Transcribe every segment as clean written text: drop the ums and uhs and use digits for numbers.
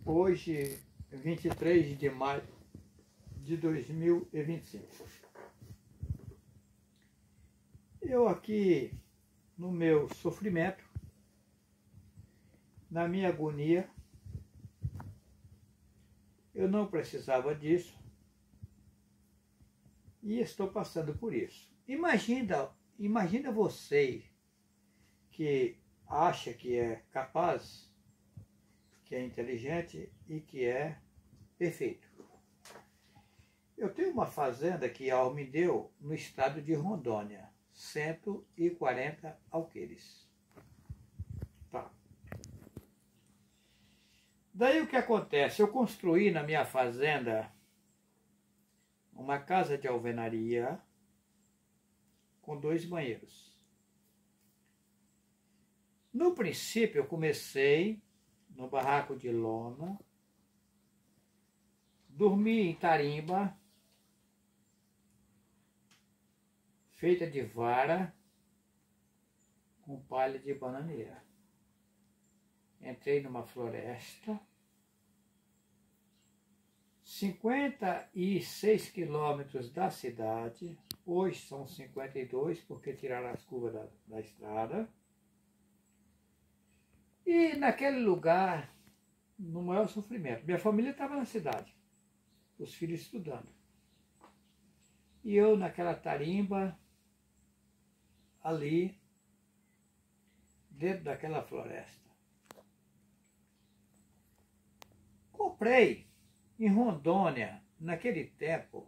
Hoje, 23 de maio de 2025. Eu aqui, no meu sofrimento, na minha agonia, eu não precisava disso e estou passando por isso. Imagina você que acha que é capaz, que é inteligente e que é perfeito. Eu tenho uma fazenda que a Alme deu no estado de Rondônia, 140 alqueires. Tá. Daí o que acontece? Eu construí na minha fazenda uma casa de alvenaria com 2 banheiros. No princípio eu comecei no barraco de lona, dormi em tarimba, feita de vara, com palha de bananeira. Entrei numa floresta, 56 quilômetros da cidade, hoje são 52 porque tiraram as curvas da estrada. E naquele lugar, no maior sofrimento, minha família estava na cidade, os filhos estudando. E eu naquela tarimba, ali, dentro daquela floresta. Comprei em Rondônia, naquele tempo,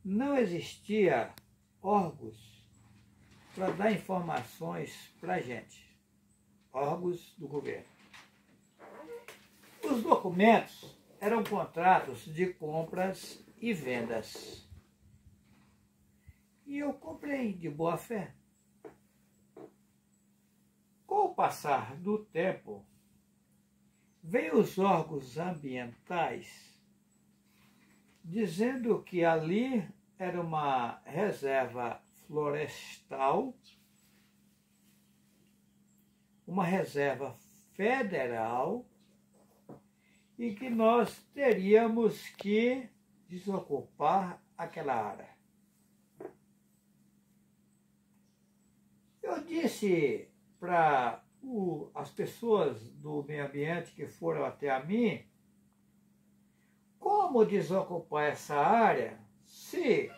não existia órgãos para dar informações para a gente, órgãos do governo. Os documentos eram contratos de compras e vendas. E eu comprei de boa fé. Com o passar do tempo, veio os órgãos ambientais dizendo que ali era uma reserva florestal, uma reserva federal e que nós teríamos que desocupar aquela área. Eu disse para as pessoas do meio ambiente que foram até a mim, como desocupar essa área se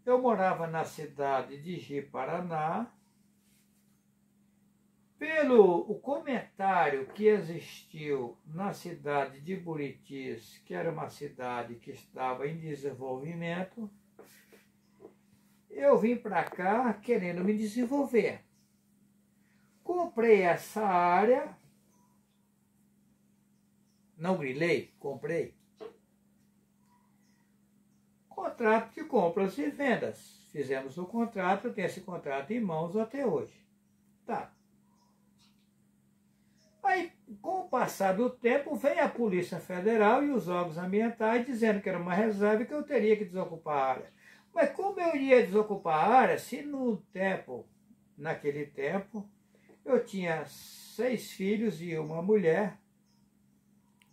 eu morava na cidade de Ji-Paraná, pelo o comentário que existiu na cidade de Buritis, que era uma cidade que estava em desenvolvimento, eu vim para cá querendo me desenvolver. Comprei essa área, não grilei, comprei. Contrato de compras e vendas. Fizemos o contrato, eu tenho esse contrato em mãos até hoje. Tá. Aí, com o passar do tempo, veio a Polícia Federal e os órgãos ambientais dizendo que era uma reserva e que eu teria que desocupar a área. Mas como eu iria desocupar a área se naquele tempo, eu tinha 6 filhos e uma mulher,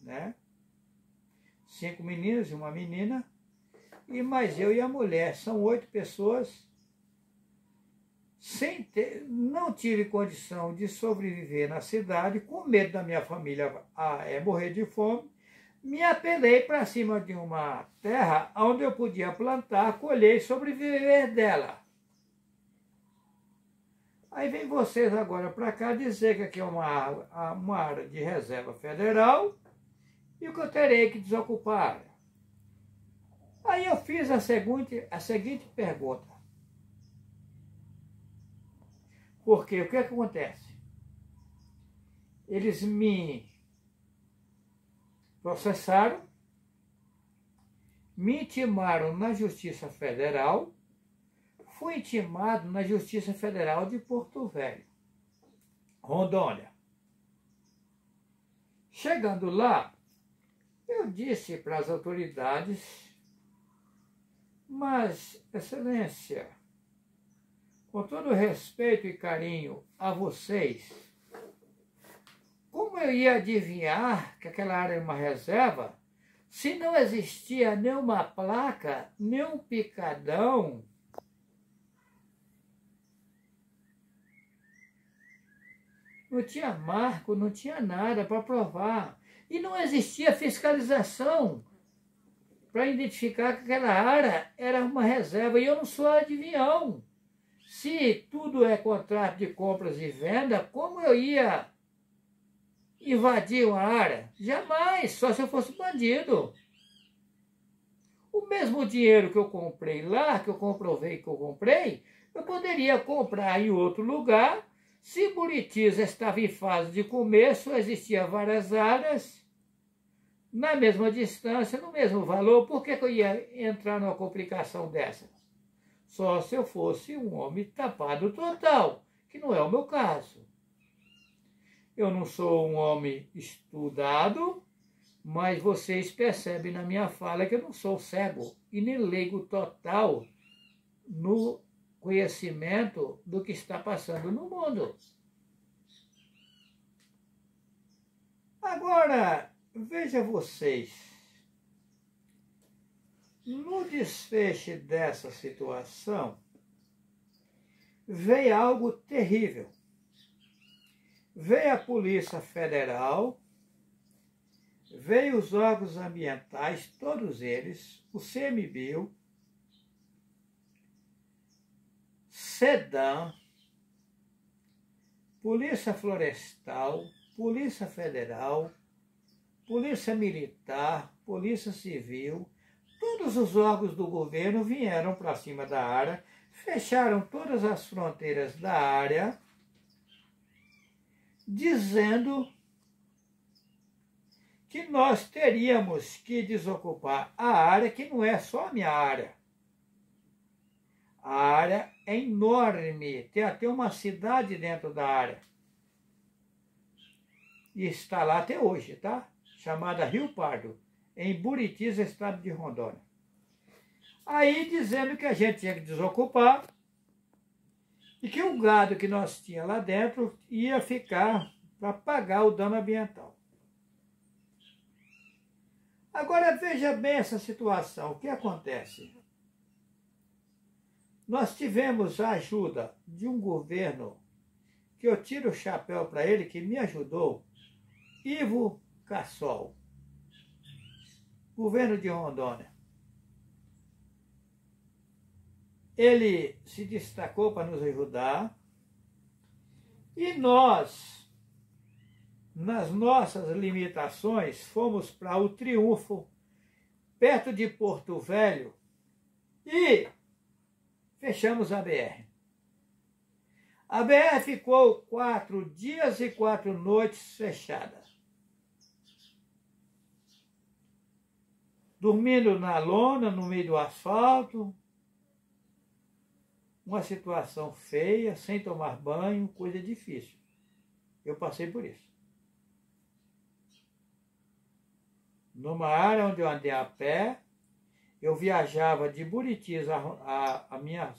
né? 5 meninos e uma menina, e mais eu e a mulher, são 8 pessoas. Não tive condição de sobreviver na cidade, com medo da minha família morrer de fome, me apelei para cima de uma terra onde eu podia plantar, colher e sobreviver dela. Aí vem vocês agora para cá dizer que aqui é uma área de reserva federal e que eu terei que desocupar a área. Aí eu fiz a seguinte pergunta. Porque o que acontece? Eles me processaram, me intimaram na Justiça Federal, fui intimado na Justiça Federal de Porto Velho, Rondônia. Chegando lá, eu disse para as autoridades, mas, Excelência, com todo respeito e carinho a vocês, eu ia adivinhar que aquela área era uma reserva se não existia nenhuma placa, nenhum picadão? Não tinha marco, não tinha nada para provar. E não existia fiscalização para identificar que aquela área era uma reserva. E eu não sou adivinhão. Se tudo é contrato de compras e venda, como eu ia invadir uma área? Jamais, só se eu fosse bandido. O mesmo dinheiro que eu comprei lá, que eu comprovei que eu comprei, eu poderia comprar em outro lugar. Se Buritis estava em fase de começo, existiam várias áreas, na mesma distância, no mesmo valor. Por que eu ia entrar numa complicação dessa? Só se eu fosse um homem tapado total, que não é o meu caso. Eu não sou um homem estudado, mas vocês percebem na minha fala que eu não sou cego e nem leigo total no conhecimento do que está passando no mundo. Agora, veja vocês, no desfecho dessa situação, veio algo terrível. Veio a Polícia Federal, veio os órgãos ambientais, todos eles, o CMBio, SEDAM, Polícia Florestal, Polícia Federal, Polícia Militar, Polícia Civil, todos os órgãos do governo vieram para cima da área, fecharam todas as fronteiras da área, dizendo que nós teríamos que desocupar a área, que não é só a minha área. A área é enorme, tem até uma cidade dentro da área. E está lá até hoje, tá? Chamada Rio Pardo, em Buritis, estado de Rondônia. Aí dizendo que a gente tinha que desocupar e que o gado que nós tínhamos lá dentro ia ficar para pagar o dano ambiental. Agora veja bem essa situação, o que acontece? Nós tivemos a ajuda de um governo, que eu tiro o chapéu para ele, que me ajudou, Ivo Cassol, governo de Rondônia. Ele se destacou para nos ajudar e nós, nas nossas limitações, fomos para o Triunfo, perto de Porto Velho, e fechamos a BR. A BR ficou 4 dias e 4 noites fechada. Dormindo na lona, no meio do asfalto. Uma situação feia, sem tomar banho, coisa difícil. Eu passei por isso. Numa área onde eu andei a pé, eu viajava de Buritis a minha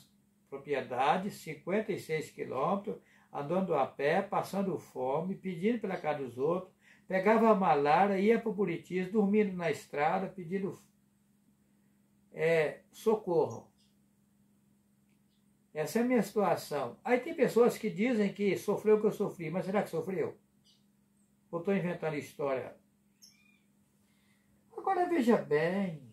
propriedade, 56 quilômetros, andando a pé, passando fome, pedindo pela casa dos outros, pegava a malária, ia para o Buritis, dormindo na estrada, pedindo socorro. Essa é a minha situação. Aí tem pessoas que dizem que sofreu o que eu sofri, mas será que sofreu? Ou estou inventando história? Agora veja bem.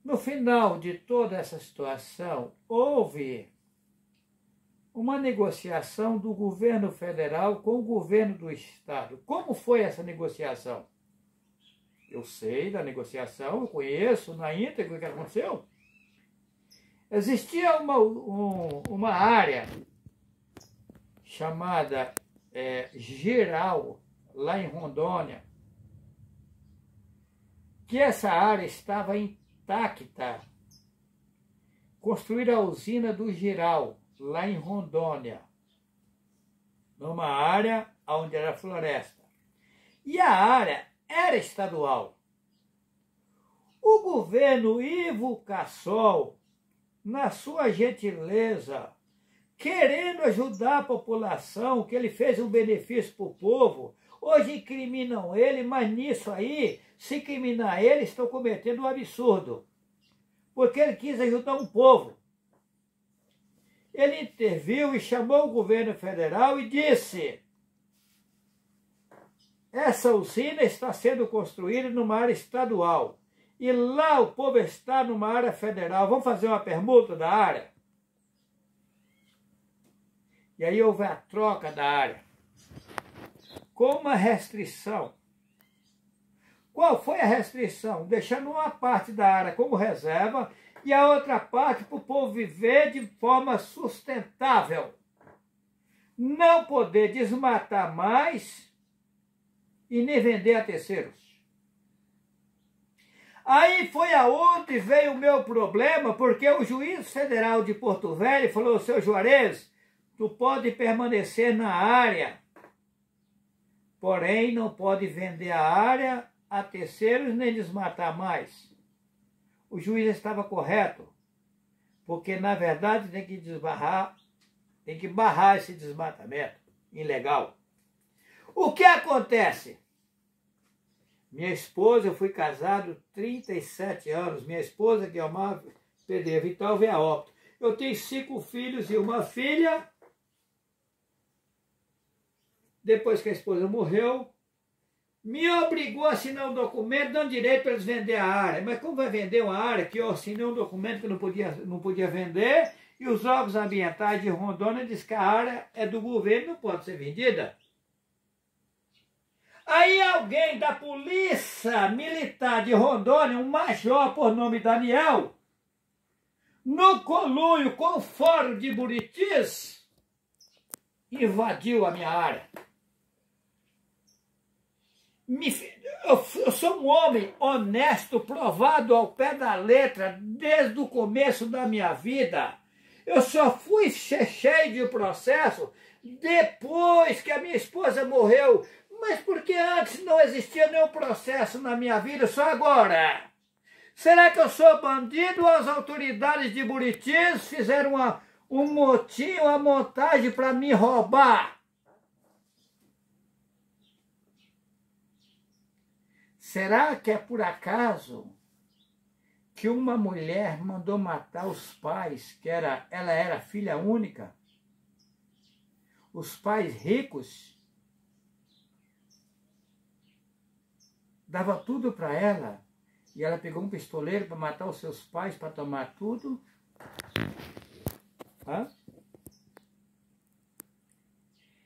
No final de toda essa situação, houve uma negociação do governo federal com o governo do estado. Como foi essa negociação? Eu sei da negociação, eu conheço na íntegra o que aconteceu. Existia uma área chamada Geral, lá em Rondônia, que essa área estava intacta. Construíram a usina do Geral, lá em Rondônia, numa área onde era floresta. E a área era estadual. O governo Ivo Cassol, na sua gentileza, querendo ajudar a população, que ele fez um benefício para o povo. Hoje incriminam ele, mas nisso aí, se incriminar ele, estão cometendo um absurdo. Porque ele quis ajudar um povo. Ele interviu e chamou o governo federal e disse: essa usina está sendo construída numa área estadual. E lá o povo está numa área federal. Vamos fazer uma permuta da área? E aí houve a troca da área, com uma restrição. Qual foi a restrição? Deixando uma parte da área como reserva e a outra parte para o povo viver de forma sustentável. Não poder desmatar mais e nem vender a terceiros. Aí foi aonde veio o meu problema, porque o juiz federal de Porto Velho falou: seu Juarez, tu pode permanecer na área, porém não pode vender a área a terceiros nem desmatar mais. O juiz estava correto, porque na verdade tem que barrar esse desmatamento ilegal. O que acontece? Minha esposa, eu fui casado 37 anos, minha esposa, que é uma Pedreira Vital, veio a óbito. Eu tenho 5 filhos e uma filha. Depois que a esposa morreu, me obrigou a assinar um documento dando direito para eles vender a área. Mas como vai vender uma área que eu assinei um documento que não podia vender, e os órgãos ambientais de Rondônia dizem que a área é do governo e não pode ser vendida? Aí alguém da Polícia Militar de Rondônia, um major por nome Daniel, no conluio com o Fórum de Buritis, invadiu a minha área. Eu sou um homem honesto, provado ao pé da letra desde o começo da minha vida. Eu só fui cheio de processo depois que a minha esposa morreu. Mas porque antes não existia nenhum processo na minha vida, só agora? Será que eu sou bandido ou as autoridades de Buritis fizeram um motim, uma montagem para me roubar? Será que é por acaso que uma mulher mandou matar os pais, ela era filha única? Os pais ricos dava tudo para ela, e ela pegou um pistoleiro para matar os seus pais, para tomar tudo. Hã?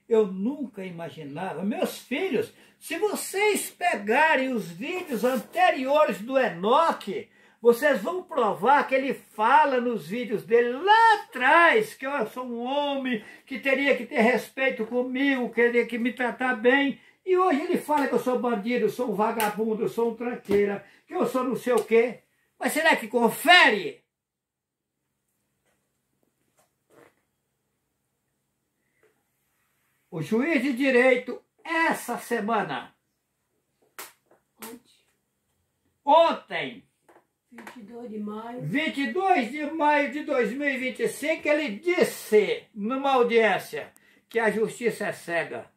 Eu nunca imaginava. Meus filhos, se vocês pegarem os vídeos anteriores do Enoque, vocês vão provar que ele fala nos vídeos dele lá atrás que eu sou um homem que teria que ter respeito comigo, que teria que me tratar bem. E hoje ele fala que eu sou bandido, eu sou um vagabundo, eu sou um tranqueira, que eu sou não sei o quê. Mas será que confere? O juiz de direito, essa semana, ontem, 22 de maio de 2025, ele disse numa audiência que a justiça é cega.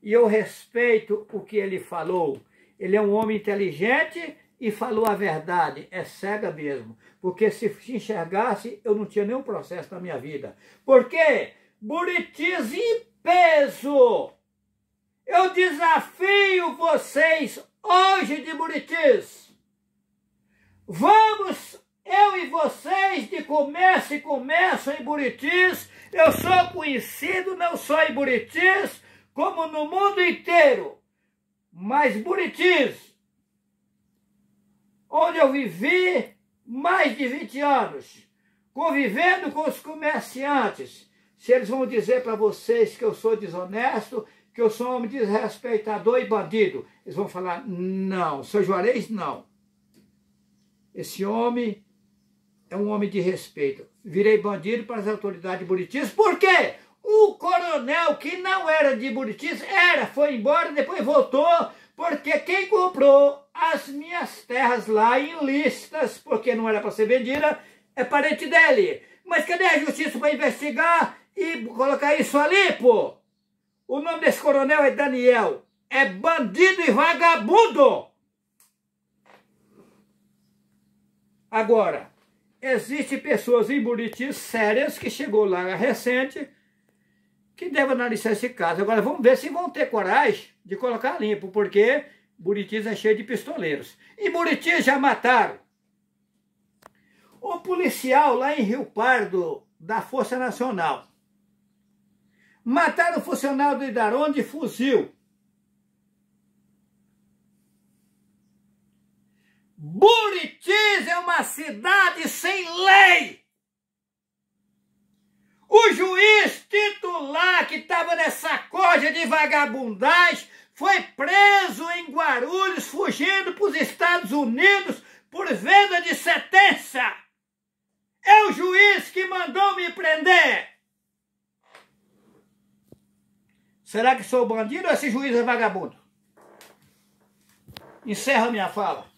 E eu respeito o que ele falou. Ele é um homem inteligente e falou a verdade. É cega mesmo. Porque se enxergasse, eu não tinha nenhum processo na minha vida. Por quê? Buritis em peso. Eu desafio vocês hoje de Buritis. Vamos, eu e vocês, de comércio em Buritis. Eu sou conhecido não só em Buritis, como no mundo inteiro. Mas Buritis, onde eu vivi mais de 20 anos, convivendo com os comerciantes, se eles vão dizer para vocês que eu sou desonesto, que eu sou um homem desrespeitador e bandido, eles vão falar: não, seu Juarez, não. Esse homem é um homem de respeito. Virei bandido para as autoridades de Buritis. Por quê? O coronel, que não era de Buritis, foi embora, depois voltou, porque quem comprou as minhas terras lá ilícitas, porque não era para ser vendida, é parente dele. Mas cadê a justiça para investigar e colocar isso ali, pô. O nome desse coronel é Daniel. É bandido e vagabundo. Agora, existem pessoas em Buriti sérias que chegou lá recente que devem analisar esse caso. Agora, vamos ver se vão ter coragem de colocar limpo, porque Buriti é cheio de pistoleiros. E Buriti já mataram o policial lá em Rio Pardo, da Força Nacional. Mataram o funcionário do Idaron de fuzil. Buritis é uma cidade sem lei. O juiz titular que estava nessa corja de vagabundagem foi preso em Guarulhos, fugindo para os Estados Unidos por venda de sentença. É o juiz que mandou me prender. Será que sou bandido ou esse juiz é vagabundo? Encerra minha fala.